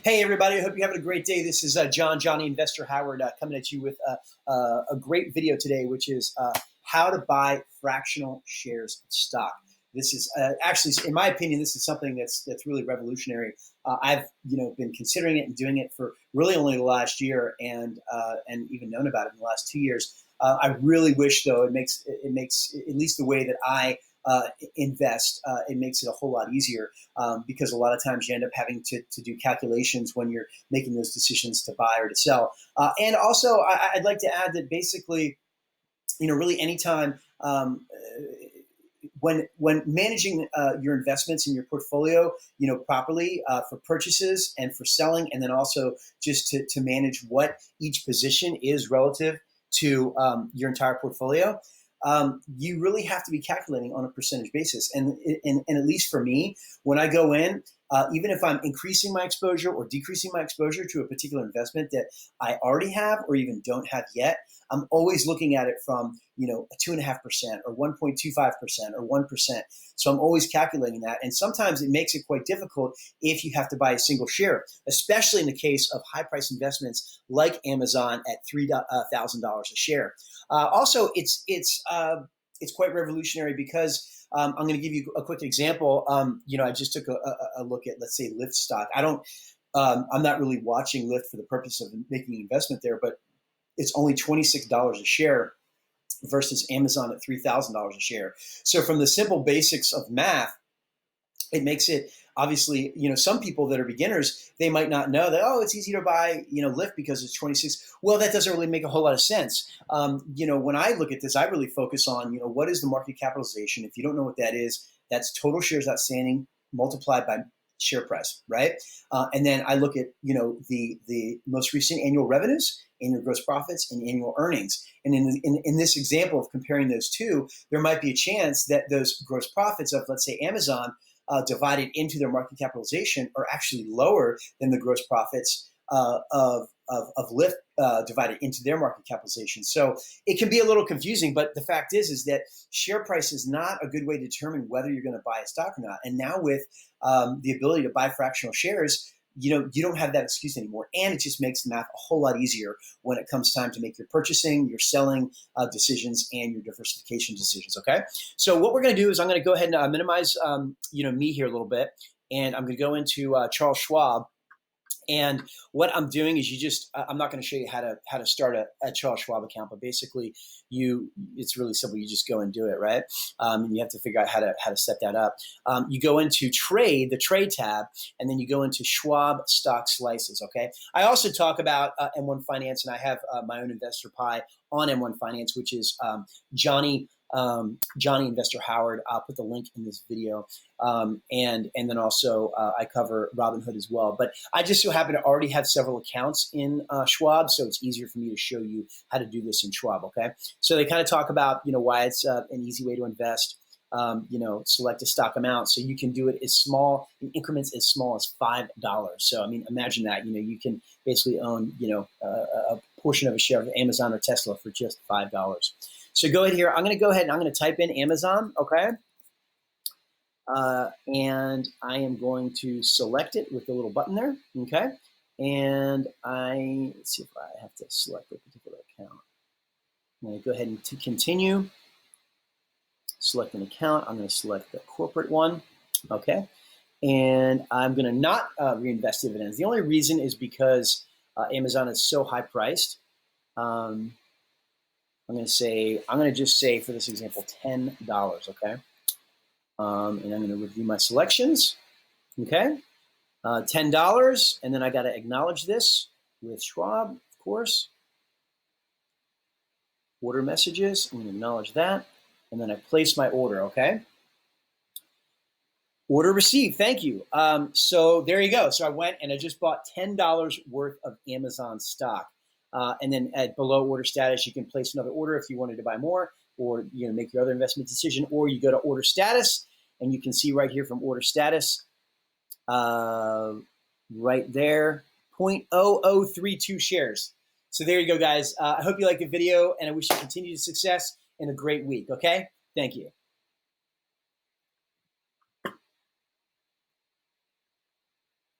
Hey, everybody. I hope you're having a great day. This is Johnny Investor Howard, coming at you with a great video today, which is how to buy fractional shares of stock. This is actually, in my opinion, this is something that's really revolutionary. I've been considering it and doing it for really only the last year, and even known about it in the last 2 years. I really wish, though, it makes at least the way that I invest, it makes it a whole lot easier, because a lot of times you end up having to do calculations when you're making those decisions to buy or to sell. And also, I'd like to add that basically, really anytime, when managing your investments in your portfolio, properly, for purchases and for selling, and then also just to manage what each position is relative to your entire portfolio, you really have to be calculating on a percentage basis. And at least for me, when I go in, even if I'm increasing my exposure or decreasing my exposure to a particular investment that I already have or even don't have yet, I'm always looking at it from, a 2.5% or 1.25% or 1%. So I'm always calculating that. And sometimes it makes it quite difficult if you have to buy a single share, especially in the case of high price investments like Amazon at $3,000 a share. Also, it's quite revolutionary because I'm going to give you a quick example. I just took a look at, let's say, Lyft stock. I'm not really watching Lyft for the purpose of making an investment there, but it's only $26 a share versus Amazon at $3,000 a share. So from the simple basics of math, it makes it obviously, some people that are beginners, they might not know that, it's easy to buy, Lyft because it's 26. Well, that doesn't really make a whole lot of sense. When I look at this, I really focus on, what is the market capitalization? If you don't know what that is, that's total shares outstanding multiplied by share price, right? And then I look at, the most recent annual revenues, annual gross profits, and annual earnings. And in this example of comparing those two, there might be a chance that those gross profits of, let's say, Amazon, divided into their market capitalization are actually lower than the gross profits of Lyft divided into their market capitalization. So it can be a little confusing, but the fact is that share price is not a good way to determine whether you're going to buy a stock or not. And now with the ability to buy fractional shares, you don't have that excuse anymore. And it just makes the math a whole lot easier when it comes time to make your purchasing, your selling decisions, and your diversification decisions, okay? So what we're going to do is I'm going to go ahead and minimize, me here a little bit. And I'm going to go into Charles Schwab. And what I'm doing is I'm not going to show you how to start a Charles Schwab account, but basically it's really simple. You just go and do it, right? And you have to figure out how to set that up. You go into the trade tab, and then you go into Schwab stock slices, okay? I also talk about M1 Finance, and I have my own investor pie on M1 Finance, which is Johnny Investor Howard. I'll put the link in this video. And then also I cover Robinhood as well. But I just so happen to already have several accounts in Schwab, so it's easier for me to show you how to do this in Schwab, okay? So they kind of talk about, why it's an easy way to invest. Select a stock amount. So you can do it in increments as small as $5. So, imagine that, you can basically own, a portion of a share of Amazon or Tesla for just $5. So go ahead here. I'm going to go ahead and I'm going to type in Amazon, okay? And I am going to select it with the little button there, okay? And let's see if I have to select a particular account. I'm going to go ahead and continue. Select an account. I'm going to select the corporate one, okay? And I'm going to not reinvest dividends. The only reason is because Amazon is so high priced. I'm going to just say, for this example, $10, okay? And I'm going to review my selections, okay? $10, and then I got to acknowledge this with Schwab, of course. Order messages, I'm going to acknowledge that, and then I place my order, okay? Order received, thank you. So there you go. So I went and I just bought $10 worth of Amazon stock. And then at below order status, you can place another order if you wanted to buy more, or make your other investment decision, or you go to order status, and you can see right here from order status, right there, 0.0032 shares. So there you go, guys. I hope you liked the video, and I wish you continued success and a great week, okay? Thank you.